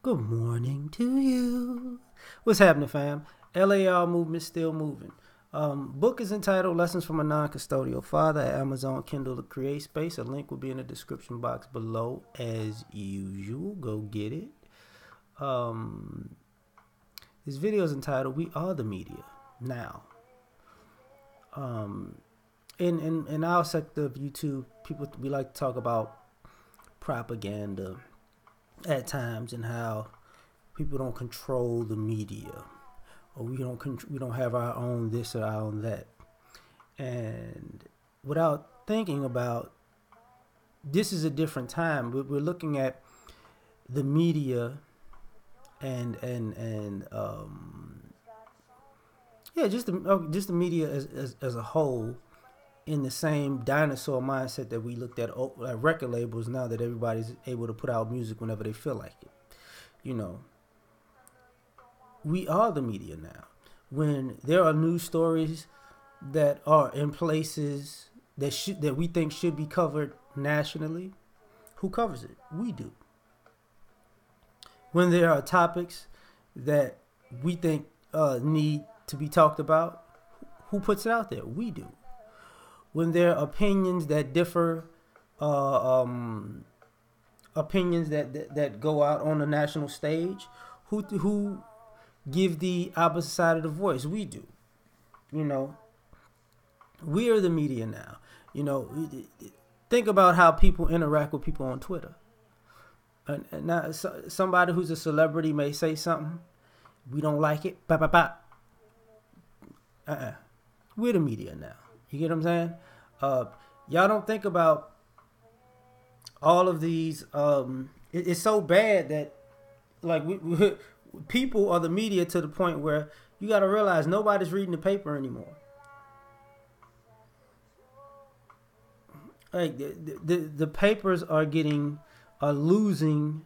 Good morning to you. What's happening, fam? L.A.R. movement still moving. Book is entitled Lessons from a Non-Custodial Father at Amazon Kindle to Create Space. A link will be in the description box below as usual. Go get it. This video is entitled We Are the Media. Now, in our sector of YouTube, we like to talk about propaganda at times and how people don't control the media, or we don't have our own this or our own that, and without thinking about this is a different time. We're looking at the media and just the media as a whole in the same dinosaur mindset that we looked at record labels now that everybody's able to put out music whenever they feel like it. You know, we are the media now. When there are news stories that are in places that we think should be covered nationally, who covers it? We do. When there are topics that we think need to be talked about, who puts it out there? We do. When there are opinions that differ, opinions that go out on the national stage, who give the opposite side of the voice? We do. You know, we are the media now. You know, think about how people interact with people on Twitter. And now somebody who's a celebrity may say something, we don't like it. Bah, bah, bah. We're the media now. You get what I'm saying? Y'all don't think about all of these. It's so bad that like people are the media to the point where you got to realize nobody's reading the paper anymore. Like the papers are losing,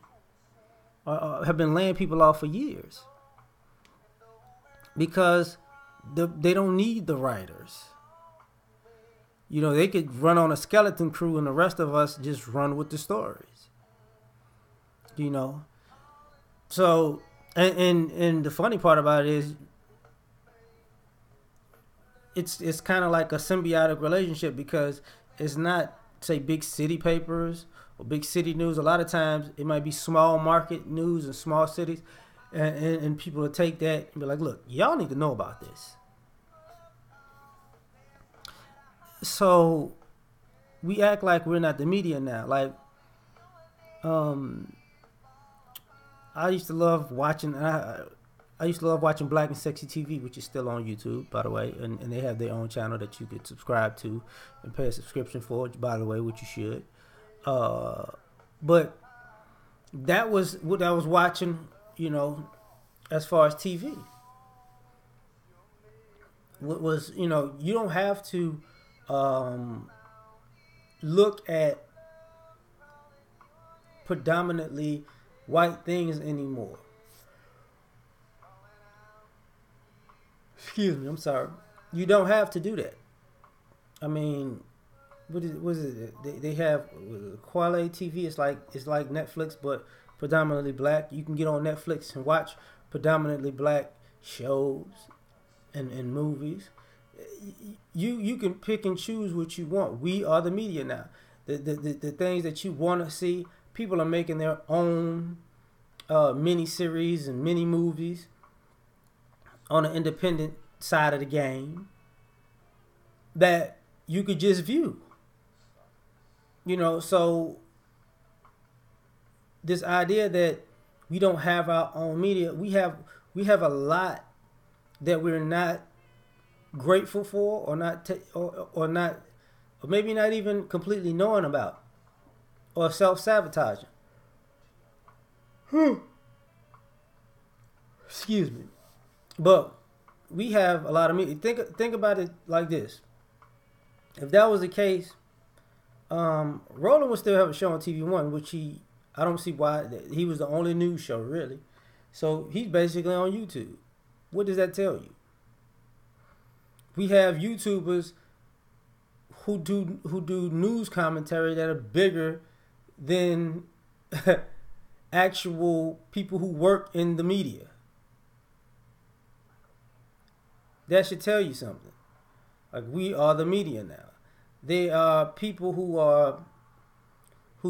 have been laying people off for years because they don't need the writers. You know, they could run on a skeleton crew and the rest of us just run with the stories. You know? So, and the funny part about it is it's kind of like a symbiotic relationship because it's not, say, big city papers or big city news. A lot of times it might be small market news in small cities, and people will take that and be like, look, y'all need to know about this. So we act like we're not the media now. Like, I used to love watching. I used to love watching Black and Sexy TV, which is still on YouTube, by the way, and they have their own channel that you could subscribe to and pay a subscription for, by the way, which you should. But that was what I was watching, you know, as far as TV. What was, you know, you don't have to look at predominantly white things anymore. Excuse me, I'm sorry. You don't have to do that. I mean, what is it? They have Quality TV. It's like Netflix, but predominantly black. You can get on Netflix and watch predominantly black shows and movies. You can pick and choose what you want. We are the media now. The things that you want to see, people are making their own mini series and mini movies on an independent side of the game that you could just view. You know, so this idea that we don't have our own media, we have a lot that we're not grateful for, or not, or not, or maybe not even completely knowing about, or self-sabotaging. Excuse me. But we have a lot of media. Think about it like this. If that was the case, Roland would still have a show on TV One, which I don't see why. He was the only news show, really. So he's basically on YouTube. What does that tell you? We have YouTubers who do news commentary that are bigger than actual people who work in the media. That should tell you something. Like, we are the media now. There are people who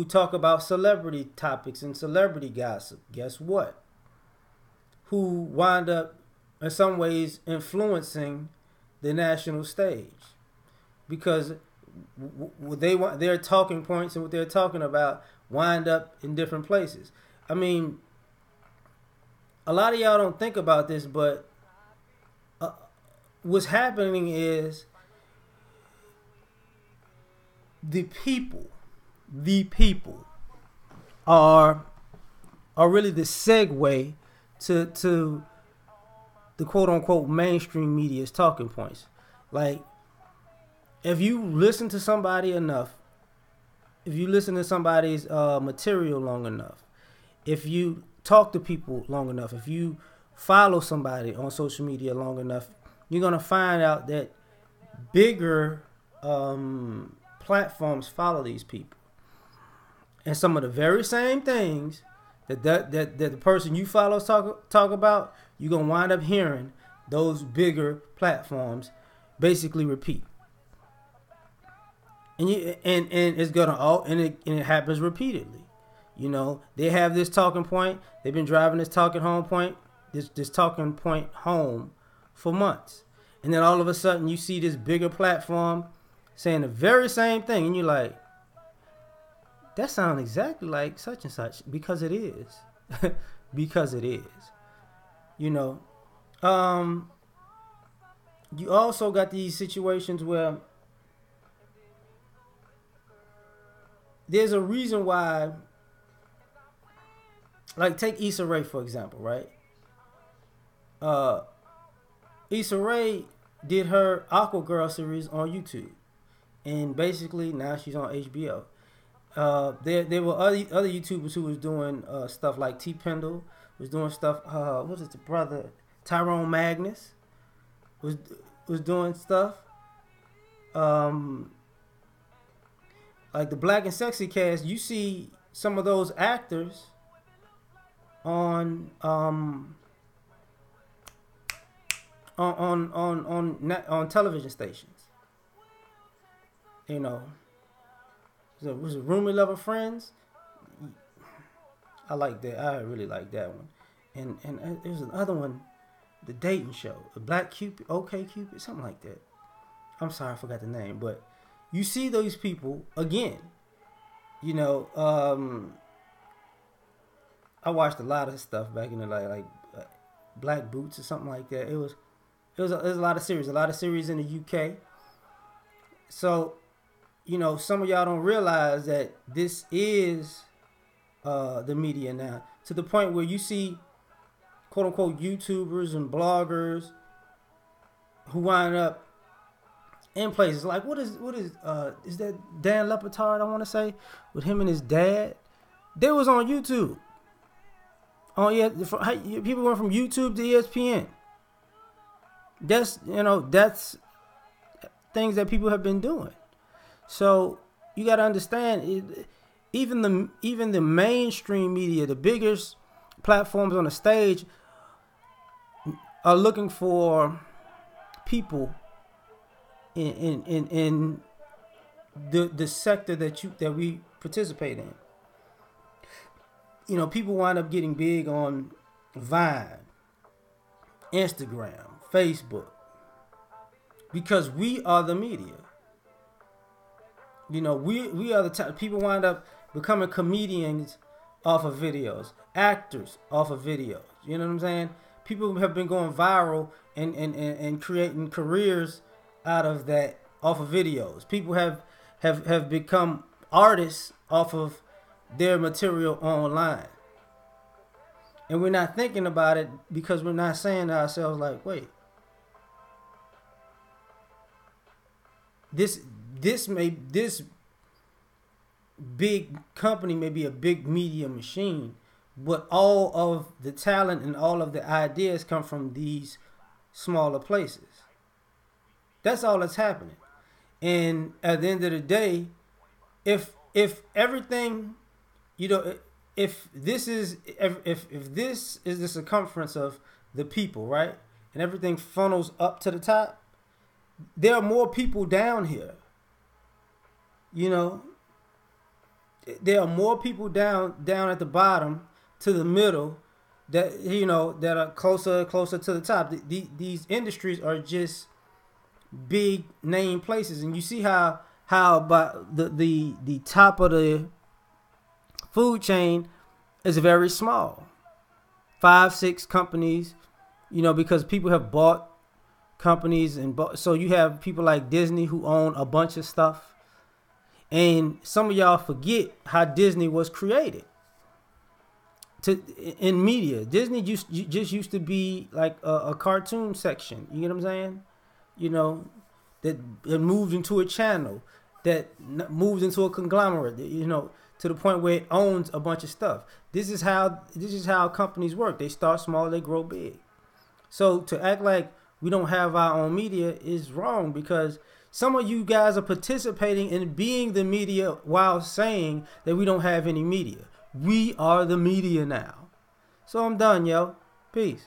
talk about celebrity topics and celebrity gossip. Guess what? Who wind up in some ways influencing the national stage, because their talking points and what they're talking about wind up in different places. I mean, a lot of y'all don't think about this, but what's happening is the people are really the segue to the quote unquote mainstream media's talking points. Like, if you listen to somebody enough, if you listen to somebody's material long enough, if you talk to people long enough, if you follow somebody on social media long enough, you're going to find out that bigger platforms follow these people. And some of the very same things that the person you follow talk about, you're going to wind up hearing those bigger platforms basically repeat. And it's gonna it happens repeatedly. You know, they have this talking point. They've been driving this talking point home for months, and then all of a sudden you see this bigger platform saying the very same thing, and you're like, that sounds exactly like such and such, because it is. Because it is. You know, you also got these situations where there's a reason why, like, take Issa Rae for example, right? Issa Rae did her Aqua Girl series on YouTube, and basically now she's on HBO. There were other YouTubers who was doing stuff, like T Pendle was doing stuff. What was it, the brother Tyrone Magnus was doing stuff. Like the Black and Sexy cast, you see some of those actors on television stations. You know, was it Roomy Lover Friends? I like that. I really like that one. And there's another one, the dating show, the Black Cupid, OK Cupid, something like that. I'm sorry, I forgot the name, but you see those people again. You know, I watched a lot of stuff back in the like Black Boots or something like that. It was a lot of series in the UK. So, you know, some of y'all don't realize that this is the media now, to the point where you see quote unquote YouTubers and bloggers who wind up in places like, what is that Dan Lepetard, I want to say, with him and his dad? They was on YouTube. Oh yeah, people went from YouTube to ESPN. That's things that people have been doing. So you got to understand, even the mainstream media, the biggest platforms on the stage, are looking for people in the sector that we participate in. You know, people wind up getting big on Vine, Instagram, Facebook, because we are the media. You know, we are the type. People wind up becoming comedians off of videos, actors off of videos. You know what I'm saying? People have been going viral and creating careers out of that, off of videos. People have become artists off of their material online. And we're not thinking about it because we're not saying to ourselves, like, wait, this big company may be a big media machine, but all of the talent and all of the ideas come from these smaller places. That's all that's happening. And at the end of the day, if everything, you know, if this is if this is the circumference of the people, right, and everything funnels up to the top, there are more people down here. You know, there are more people down at the bottom to the middle that that are closer to the top. These industries are just big name places, and you see how about the top of the food chain is very small, 5-6 companies, because people have bought companies so you have people like Disney who own a bunch of stuff, and some of y'all forget how Disney was created. In media, Disney just used to be like a cartoon section. You get what I'm saying? That it moved into a channel, that moves into a conglomerate. To the point where it owns a bunch of stuff. This is how companies work. They start small, they grow big. So to act like we don't have our own media is wrong, because some of you guys are participating in being the media while saying that we don't have any media. We are the media now. So I'm done, yo. Peace.